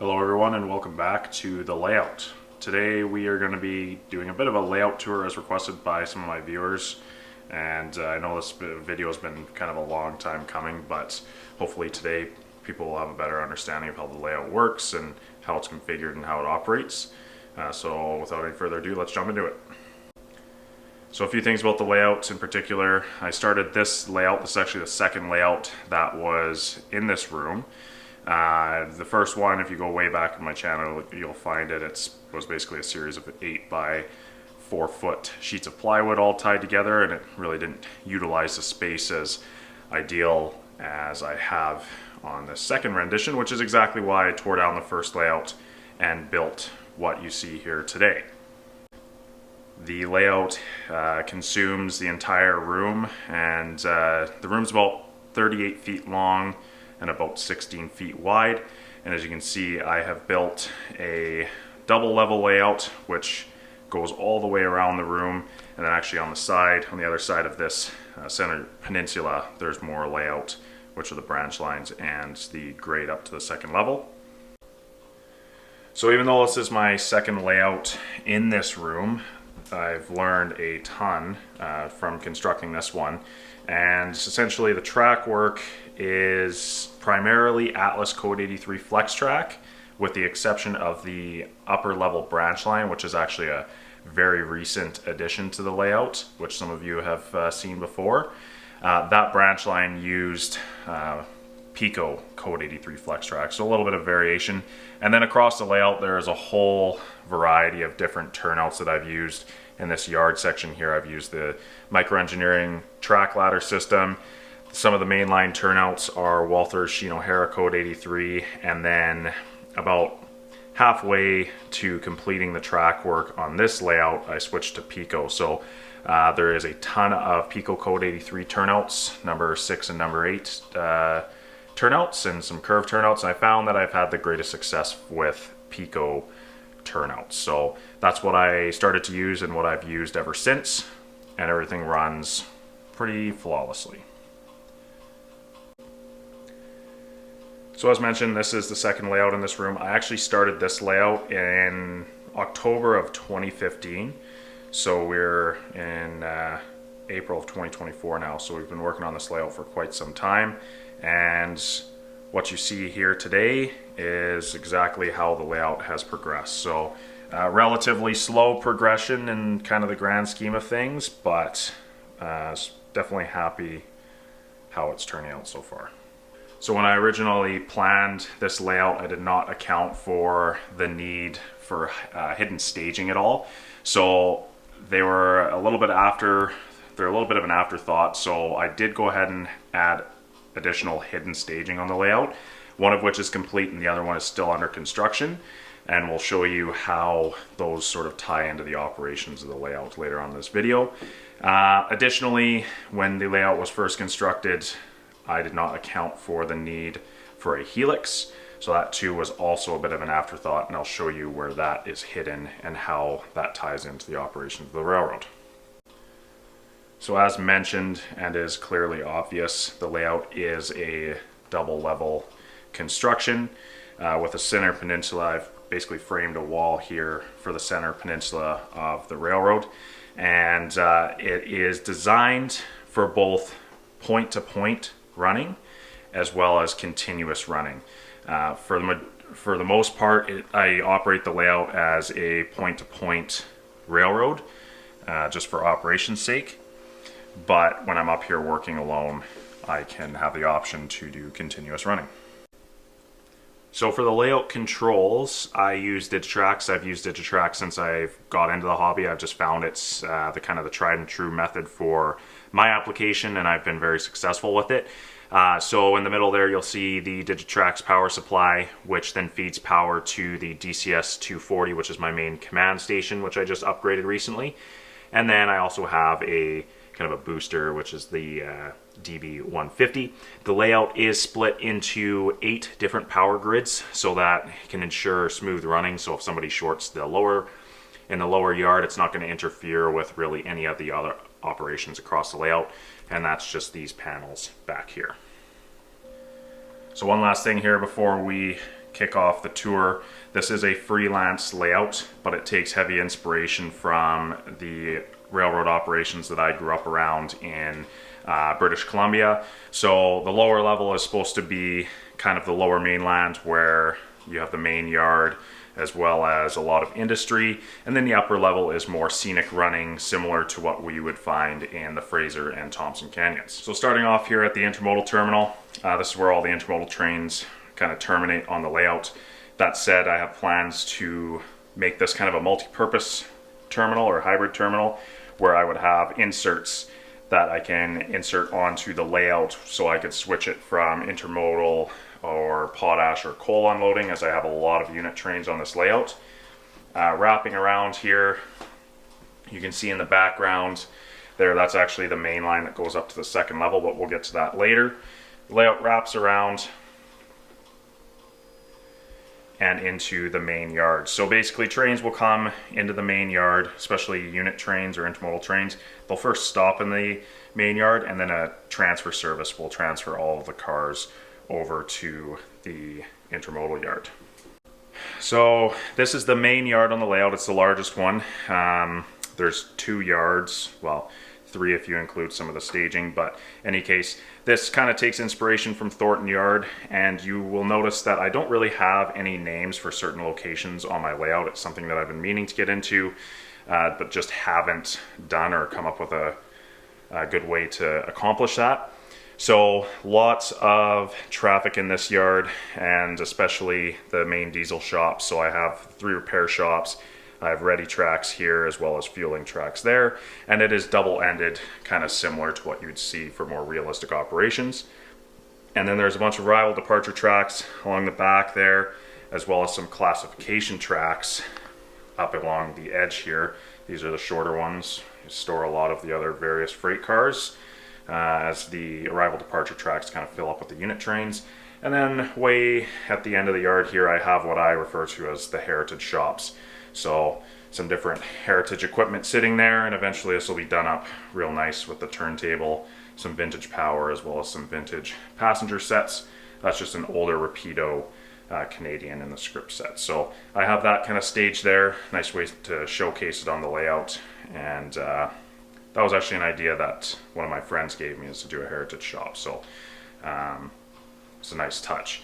Hello everyone and welcome back to the layout. Today we are going to be doing a bit of a layout tour as requested by some of my viewers, and I know this video has been kind of a long time coming, but hopefully today people will have a better understanding of how the layout works and how it's configured and how it operates. So without any further ado, let's jump into it. So a few things about the layout in particular. I started this layout, this is actually the second layout that was in this room. The first one, if you go way back in my channel, you'll find it was basically a series of 8 by 4 foot sheets of plywood all tied together, and it really didn't utilize the space as ideal as I have on this second rendition, which is exactly why I tore down the first layout and built what you see here today. The layout consumes the entire room, and the room's about 38 feet long and about 16 feet wide. And as you can see, I have built a double level layout which goes all the way around the room, and then actually on the other side of this center peninsula, there's more layout, which are the branch lines and the grade up to the second level. So even though this is my second layout in this room, I've learned a ton from constructing this one. And essentially the track work is primarily Atlas Code 83 Flex Track, with the exception of the upper level branch line, which is actually a very recent addition to the layout, which some of you have seen before. That branch line used Pico Code 83 Flex Track, so a little bit of variation. And then across the layout there is a whole variety of different turnouts that I've used. In this yard section here, I've used the microengineering track ladder system. Some of the mainline turnouts are Walther's Shinohara Code 83, and then about halfway to completing the track work on this layout, I switched to Pico. So there is a ton of Pico Code 83 turnouts, number 6 and number 8 turnouts, and some curved turnouts. And I found that I've had the greatest success with Pico turnouts. So that's what I started to use and what I've used ever since, and everything runs pretty flawlessly. So as mentioned, this is the second layout in this room. I actually started this layout in October of 2015. So we're in April of 2024 now. So we've been working on this layout for quite some time. And what you see here today is exactly how the layout has progressed. So relatively slow progression in kind of the grand scheme of things, but definitely happy how it's turning out so far. So when I originally planned this layout, I did not account for the need for hidden staging at all. So they're a little bit of an afterthought. So I did go ahead and add additional hidden staging on the layout, one of which is complete and the other one is still under construction, and we'll show you how those sort of tie into the operations of the layout later on in this video. Additionally, when the layout was first constructed, I did not account for the need for a helix, so that too was also a bit of an afterthought, and I'll show you where that is hidden and how that ties into the operations of the railroad. So as mentioned, and is clearly obvious, the layout is a double level construction with a center peninsula. I've basically framed a wall here for the center peninsula of the railroad, and it is designed for both point-to-point running as well as continuous running. For the most part, I operate the layout as a point-to-point railroad just for operation's sake. But when I'm up here working alone, I can have the option to do continuous running. So for the layout controls, I use Digitrax. I've used Digitrax since I've got into the hobby. I've just found it's the kind of the tried and true method for my application, and I've been very successful with it. So in the middle there, you'll see the Digitrax power supply, which then feeds power to the DCS 240, which is my main command station, which I just upgraded recently. And then I also have a kind of a booster, which is the DB150. The layout is split into 8 different power grids, so that can ensure smooth running. So if somebody shorts in the lower yard, it's not going to interfere with really any of the other operations across the layout, and that's just these panels back here. So one last thing here before we kick off the tour. This is a freelance layout, but it takes heavy inspiration from the railroad operations that I grew up around in British Columbia. So the lower level is supposed to be kind of the lower mainland, where you have the main yard as well as a lot of industry, and then the upper level is more scenic running, similar to what we would find in the Fraser and Thompson Canyons. So starting off here at the intermodal terminal, this is where all the intermodal trains kind of terminate on the layout. That said, I have plans to make this kind of a multi-purpose terminal or hybrid terminal, where I would have inserts that I can insert onto the layout, so I could switch it from intermodal or potash or coal unloading, as I have a lot of unit trains on this layout. Wrapping around here, you can see in the background there, that's actually the main line that goes up to the second level, but we'll get to that later. The layout wraps around and into the main yard. So basically trains will come into the main yard, especially unit trains or intermodal trains. They'll first stop in the main yard, and then a transfer service will transfer all of the cars over to the intermodal yard. So this is the main yard on the layout. It's the largest one. There's 2 yards, well, 3 if you include some of the staging, but in any case, this kind of takes inspiration from Thornton Yard, and you will notice that I don't really have any names for certain locations on my layout. It's something that I've been meaning to get into, but just haven't done or come up with a good way to accomplish that. So lots of traffic in this yard, and especially the main diesel shop. So I have 3 repair shops. I have ready tracks here as well as fueling tracks there, and it is double-ended, kind of similar to what you'd see for more realistic operations. And then there's a bunch of arrival departure tracks along the back there, as well as some classification tracks up along the edge here. These are the shorter ones. You store a lot of the other various freight cars, as the arrival departure tracks kind of fill up with the unit trains. And then way at the end of the yard here, I have what I refer to as the heritage shops. So some different heritage equipment sitting there, and eventually this will be done up real nice with the turntable, some vintage power, as well as some vintage passenger sets. That's just an older Rapido Canadian in the script set. So I have that kind of staged there. Nice way to showcase it on the layout. And that was actually an idea that one of my friends gave me, is to do a heritage shop. So it's a nice touch.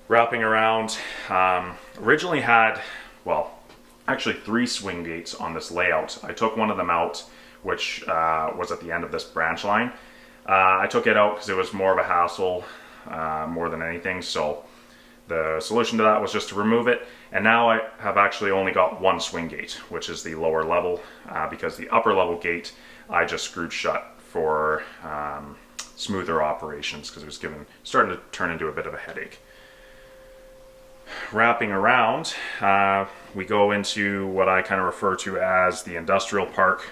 Wrapping around, originally had, well, actually 3 swing gates on this layout. I took one of them out, which was at the end of this branch line. I took it out because it was more of a hassle more than anything. So the solution to that was just to remove it. And now I have actually only got 1 swing gate, which is the lower level, because the upper level gate I just screwed shut for smoother operations, because it was starting to turn into a bit of a headache. Wrapping around, we go into what I kind of refer to as the industrial park,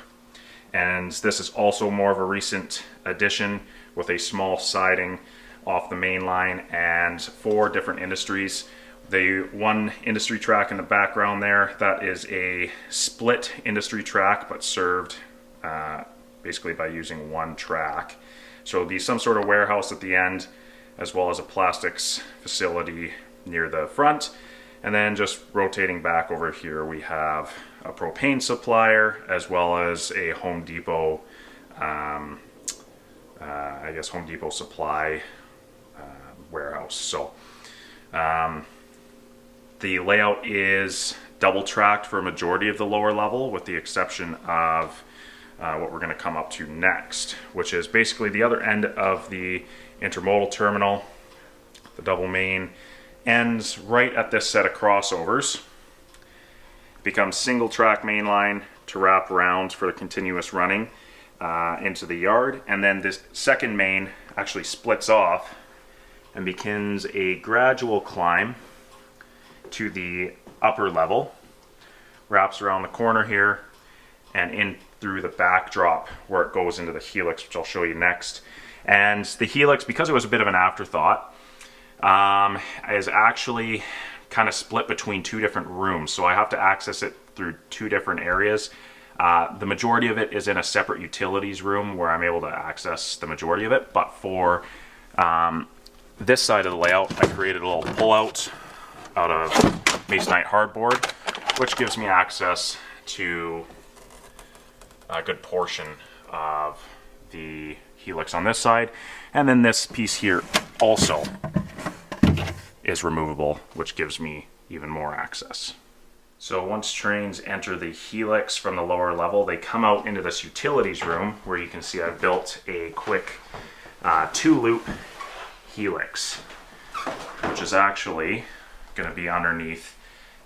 and this is also more of a recent addition, with a small siding off the main line and 4 different industries. The one industry track in the background there, that is a split industry track, but served basically by using 1 track. So it'll be some sort of warehouse at the end, as well as a plastics facility near the front. And then just rotating back over here, we have a propane supplier, as well as a Home Depot, I guess Home Depot supply warehouse. So the layout is double tracked for a majority of the lower level, with the exception of what we're going to come up to next, which is basically the other end of the intermodal terminal. The double main ends right at this set of crossovers. It becomes single track main line to wrap around for the continuous running into the yard, and then this second main actually splits off and begins a gradual climb to the upper level, wraps around the corner here and in through the backdrop where it goes into the helix, which I'll show you next. And the helix, because it was a bit of an afterthought, is actually kind of split between 2 different rooms, so I have to access it through 2 different areas. The majority of it is in a separate utilities room where I'm able to access the majority of it, but for this side of the layout, I created a little pull-out out of masonite hardboard, which gives me access to a good portion of the helix on this side. And then this piece here also is removable, which gives me even more access. So once trains enter the helix from the lower level, they come out into this utilities room where you can see I've built a quick 2-loop helix, which is actually going to be underneath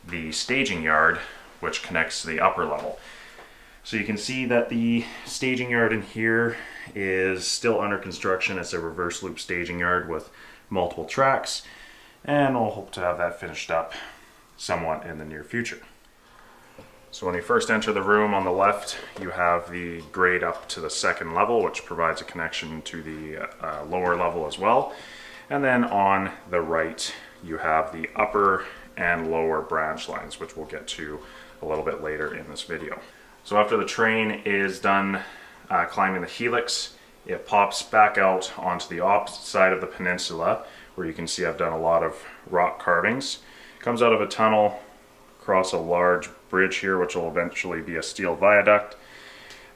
the staging yard, which connects to the upper level. So you can see that the staging yard in here is still under construction. It's a reverse loop staging yard with multiple tracks, and we'll hope to have that finished up somewhat in the near future. So when you first enter the room, on the left you have the grade up to the second level, which provides a connection to the lower level as well. And then on the right you have the upper and lower branch lines, which we'll get to a little bit later in this video. So after the train is done climbing the helix, it pops back out onto the opposite side of the peninsula, where you can see I've done a lot of rock carvings. Comes out of a tunnel across a large bridge here, which will eventually be a steel viaduct,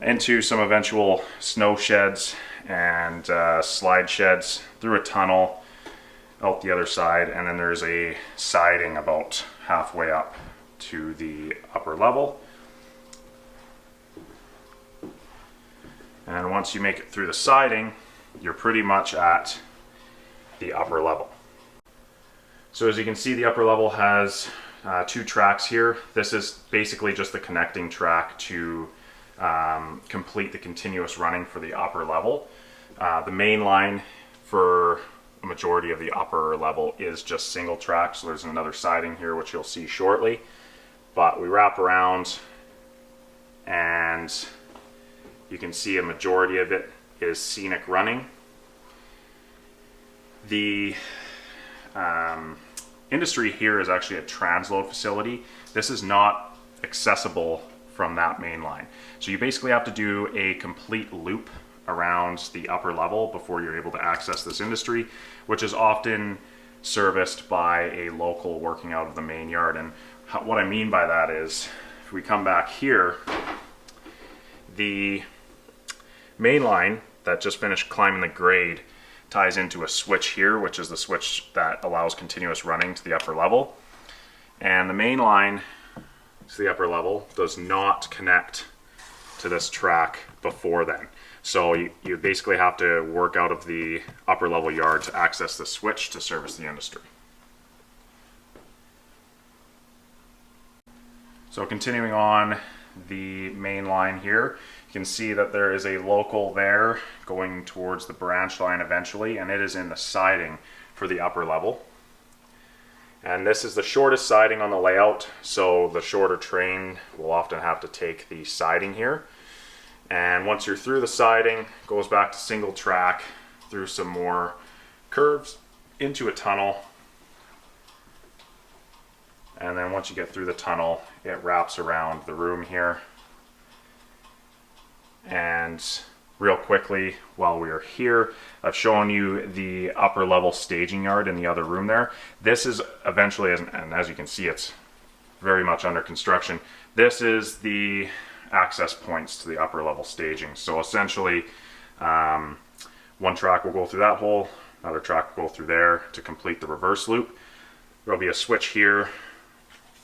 into some eventual snow sheds and slide sheds, through a tunnel out the other side, and then there's a siding about halfway up to the upper level. And once you make it through the siding, you're pretty much at the upper level. So as you can see, the upper level has 2 tracks here. This is basically just the connecting track to complete the continuous running for the upper level. The main line for a majority of the upper level is just single track, so there's another siding here which you'll see shortly. But we wrap around, and you can see a majority of it is scenic running. The industry here is actually a transload facility. This is not accessible from that main line. So you basically have to do a complete loop around the upper level before you're able to access this industry, which is often serviced by a local working out of the main yard. And what I mean by that is, if we come back here, the main line that just finished climbing the grade ties into a switch here, which is the switch that allows continuous running to the upper level. And the main line to the upper level does not connect to this track before then. So you basically have to work out of the upper level yard to access the switch to service the industry. So continuing on the main line here, you can see that there is a local there going towards the branch line eventually, and it is in the siding for the upper level. And this is the shortest siding on the layout, so the shorter train will often have to take the siding here. And once you're through the siding, it goes back to single track through some more curves into a tunnel. And then once you get through the tunnel, it wraps around the room here. And real quickly, while we are here, I've shown you the upper level staging yard in the other room there. This is eventually, and as you can see, it's very much under construction. This is the access points to the upper level staging. So essentially, one track will go through that hole, another track will go through there to complete the reverse loop. There'll be a switch here,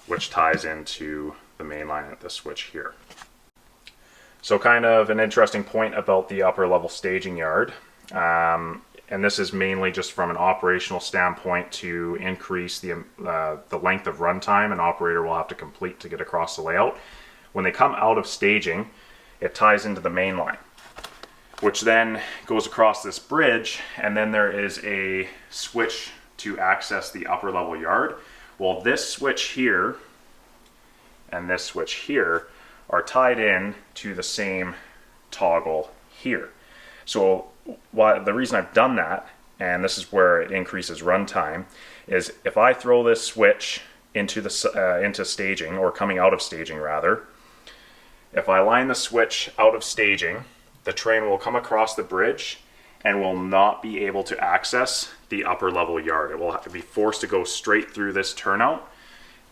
which ties into the main line at this switch here. So kind of an interesting point about the upper level staging yard, and this is mainly just from an operational standpoint to increase the length of runtime an operator will have to complete to get across the layout. When they come out of staging, it ties into the main line, which then goes across this bridge, and then there is a switch to access the upper level yard. Well, this switch here and this switch here are tied in to the same toggle here. So the reason I've done that, and this is where it increases runtime, is if I throw this switch into staging, or coming out of staging rather, if I line the switch out of staging, the train will come across the bridge and will not be able to access the upper level yard. It will have to be forced to go straight through this turnout,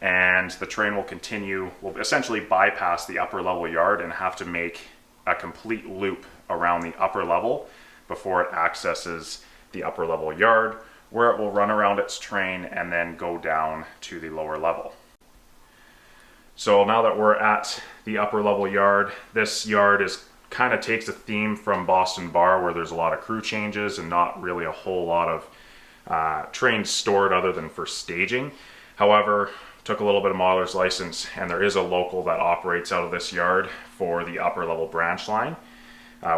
and the train will essentially bypass the upper level yard and have to make a complete loop around the upper level before it accesses the upper level yard, where it will run around its train and then go down to the lower level. So now that we're at the upper level yard, this yard kind of takes a theme from Boston Bar, where there's a lot of crew changes and not really a whole lot of trains stored other than for staging. However, took a little bit of modeler's license, and there is a local that operates out of this yard for the upper level branch line,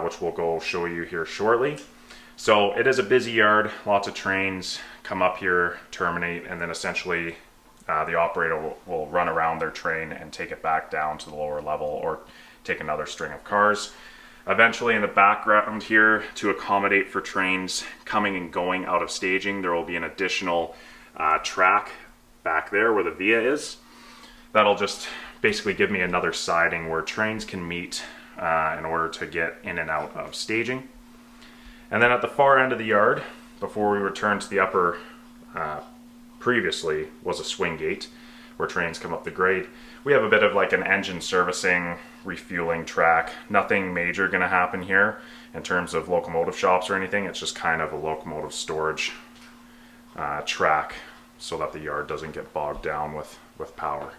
which we'll go show you here shortly. So it is a busy yard, lots of trains come up here, terminate, and then essentially the operator will run around their train and take it back down to the lower level, or take another string of cars. Eventually, in the background here, to accommodate for trains coming and going out of staging, there will be an additional track back there where the via is. That'll just basically give me another siding where trains can meet in order to get in and out of staging. And then at the far end of the yard, before we return to the upper, previously was a swing gate where trains come up the grade. We have a bit of like an engine servicing, refueling track. Nothing major going to happen here in terms of locomotive shops or anything. It's just kind of a locomotive storage track so that the yard doesn't get bogged down with power.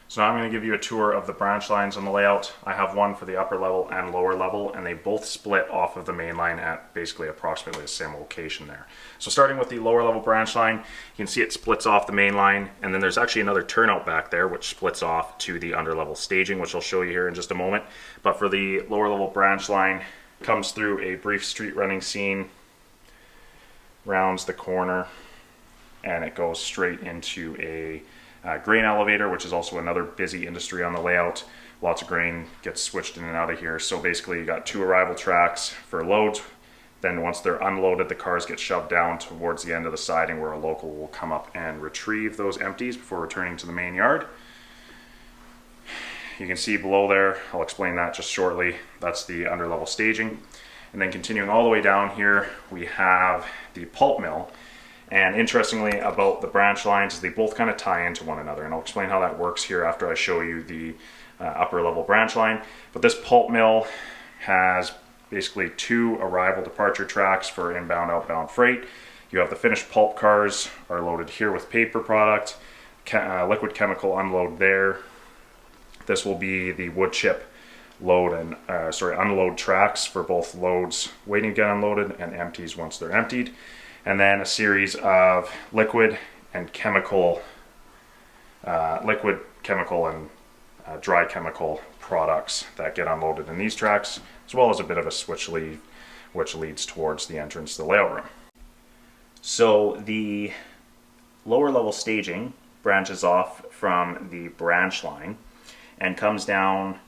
So now I'm going to give you a tour of the branch lines on the layout. I have one for the upper level and lower level, and they both split off of the main line at basically approximately the same location there. So starting with the lower level branch line, you can see it splits off the main line, and then there's actually another turnout back there which splits off to the under level staging, which I'll show you here in just a moment. But for the lower level branch line, comes through a brief street running scene, rounds the corner, and it goes straight into a grain elevator, which is also another busy industry on the layout. Lots of grain gets switched in and out of here. So basically you got two arrival tracks for loads. Then once they're unloaded, the cars get shoved down towards the end of the siding, where a local will come up and retrieve those empties before returning to the main yard. You can see below there, I'll explain that just shortly. That's the underlevel staging. And then continuing all the way down here, we have the pulp mill. And interestingly about the branch lines is they both kind of tie into one another, and I'll explain how that works here after I show you the upper level branch line. But this pulp mill has basically two arrival departure tracks for inbound, outbound freight. You have the finished pulp cars are loaded here with paper product, liquid chemical unload there. This will be the wood chip load and unload tracks for both loads waiting to get unloaded and empties once they're emptied. And then a series of liquid chemical and dry chemical products that get unloaded in these tracks, as well as a bit of a switch lead, which leads towards the entrance to the layout room. So the lower level staging branches off from the branch line and comes down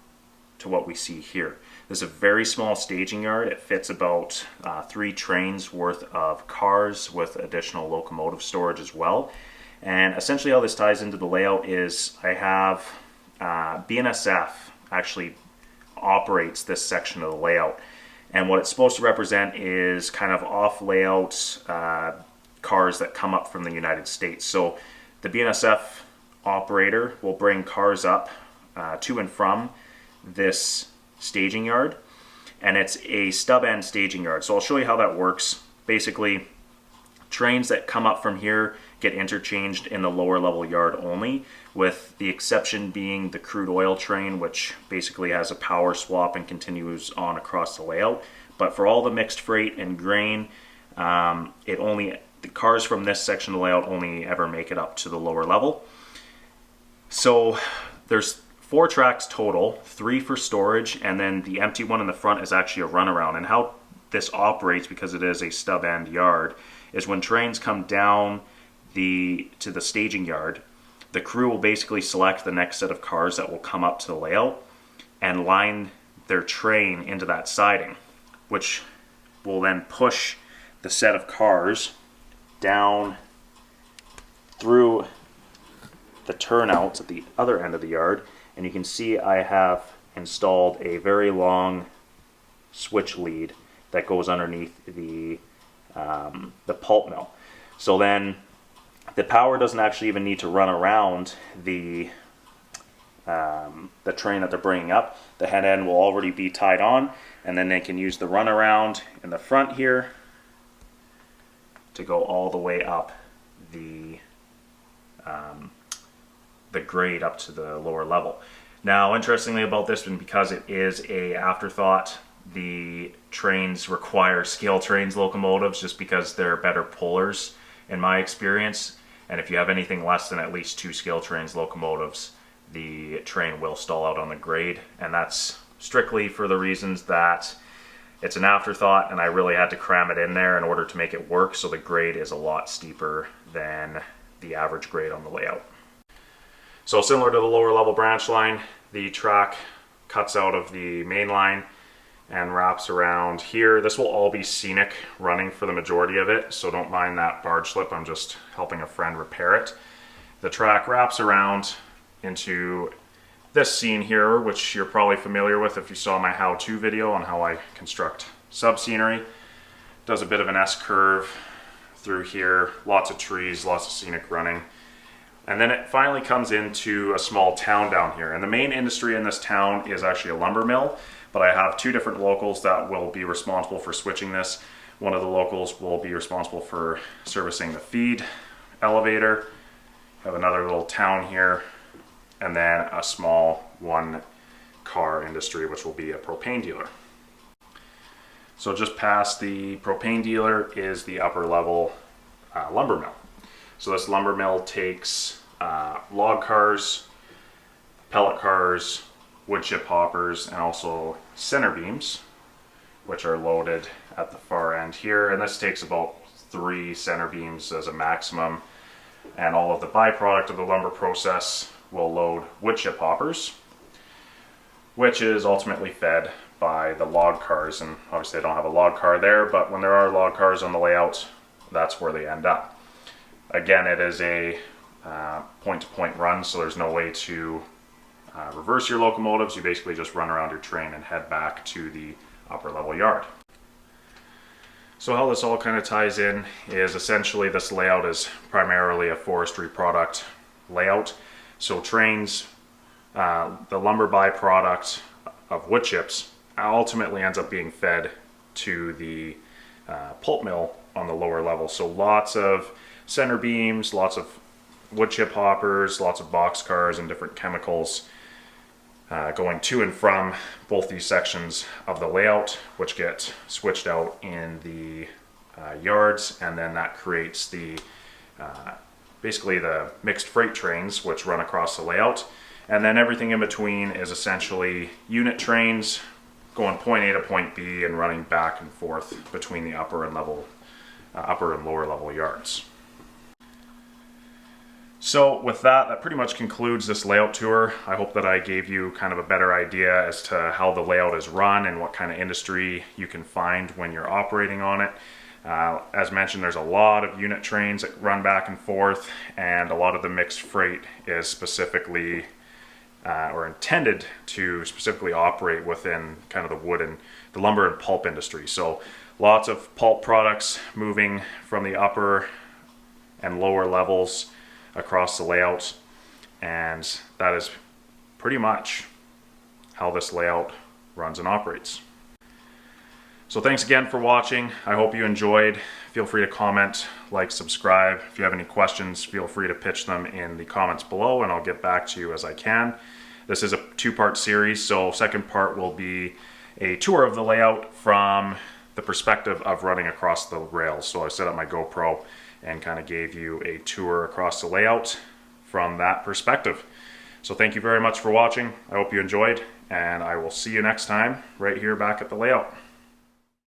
to what we see here. This is a very small staging yard. It fits about 3 trains worth of cars with additional locomotive storage as well. And essentially how this ties into the layout is I have BNSF actually operates this section of the layout. And what it's supposed to represent is kind of off layout cars that come up from the United States. So the BNSF operator will bring cars up to and from this staging yard, and it's a stub end staging yard. So I'll show you how that works. Basically, trains that come up from here get interchanged in the lower level yard only, with the exception being the crude oil train, which basically has a power swap and continues on across the layout. But for all the mixed freight and grain, the cars from this section of the layout only ever make it up to the lower level. So there's 4 tracks total, 3 for storage, and then the empty one in the front is actually a runaround. And how this operates, because it is a stub end yard, is when trains come down to the staging yard, the crew will basically select the next set of cars that will come up to the layout and line their train into that siding, which will then push the set of cars down through the turnouts at the other end of the yard. And you can see I have installed a very long switch lead that goes underneath the pulp mill. So then the power doesn't actually even need to run around the train that they're bringing up. The head end will already be tied on, and then they can use the runaround in the front here to go all the way up the grade up to the lower level. Now, interestingly about this one, because it is a afterthought, the trains require scale trains locomotives just because they're better pullers in my experience. And if you have anything less than at least 2 scale trains locomotives, the train will stall out on the grade. And that's strictly for the reasons that it's an afterthought and I really had to cram it in there in order to make it work. So the grade is a lot steeper than the average grade on the layout. So similar to the lower level branch line, the track cuts out of the main line and wraps around here. This will all be scenic running for the majority of it, so don't mind that barge slip. I'm just helping a friend repair it. The track wraps around into this scene here, which you're probably familiar with if you saw my how-to video on how I construct sub-scenery. Does a bit of an S-curve through here, lots of trees, lots of scenic running. And then it finally comes into a small town down here. And the main industry in this town is actually a lumber mill, but I have 2 different locals that will be responsible for switching this. One of the locals will be responsible for servicing the feed elevator. I have another little town here, and then a small 1-car industry, which will be a propane dealer. So just past the propane dealer is the upper level lumber mill. So this lumber mill takes log cars, pellet cars, wood chip hoppers, and also center beams, which are loaded at the far end here. And this takes about 3 center beams as a maximum. And all of the byproduct of the lumber process will load wood chip hoppers, which is ultimately fed by the log cars. And obviously I don't have a log car there, but when there are log cars on the layout, that's where they end up. Again, it is a point-to-point run, so there's no way to reverse your locomotives. You basically just run around your train and head back to the upper level yard. So how this all kind of ties in is essentially this layout is primarily a forestry product layout. So trains, the lumber byproduct of wood chips ultimately ends up being fed to the pulp mill on the lower level. So lots of center beams, lots of wood chip hoppers, lots of box cars and different chemicals going to and from both these sections of the layout, which get switched out in the yards, and then that creates the basically the mixed freight trains which run across the layout. And then everything in between is essentially unit trains going point A to point B and running back and forth between the upper and lower level yards. So with that, that pretty much concludes this layout tour. I hope that I gave you kind of a better idea as to how the layout is run and what kind of industry you can find when you're operating on it. As mentioned, there's a lot of unit trains that run back and forth, and a lot of the mixed freight is specifically or intended to specifically operate within kind of the wood and the lumber and pulp industry. So lots of pulp products moving from the upper and lower levels across the layout, and that is pretty much how this layout runs and operates. So thanks again for watching. I hope you enjoyed. Feel free to comment, like, subscribe. If you have any questions, feel free to pitch them in the comments below and I'll get back to you as I can. This is a 2-part series, so second part will be a tour of the layout from the perspective of running across the rails. So I set up my GoPro and kind of gave you a tour across the layout from that perspective. So thank you very much for watching. I hope you enjoyed, and I will see you next time right here back at the layout.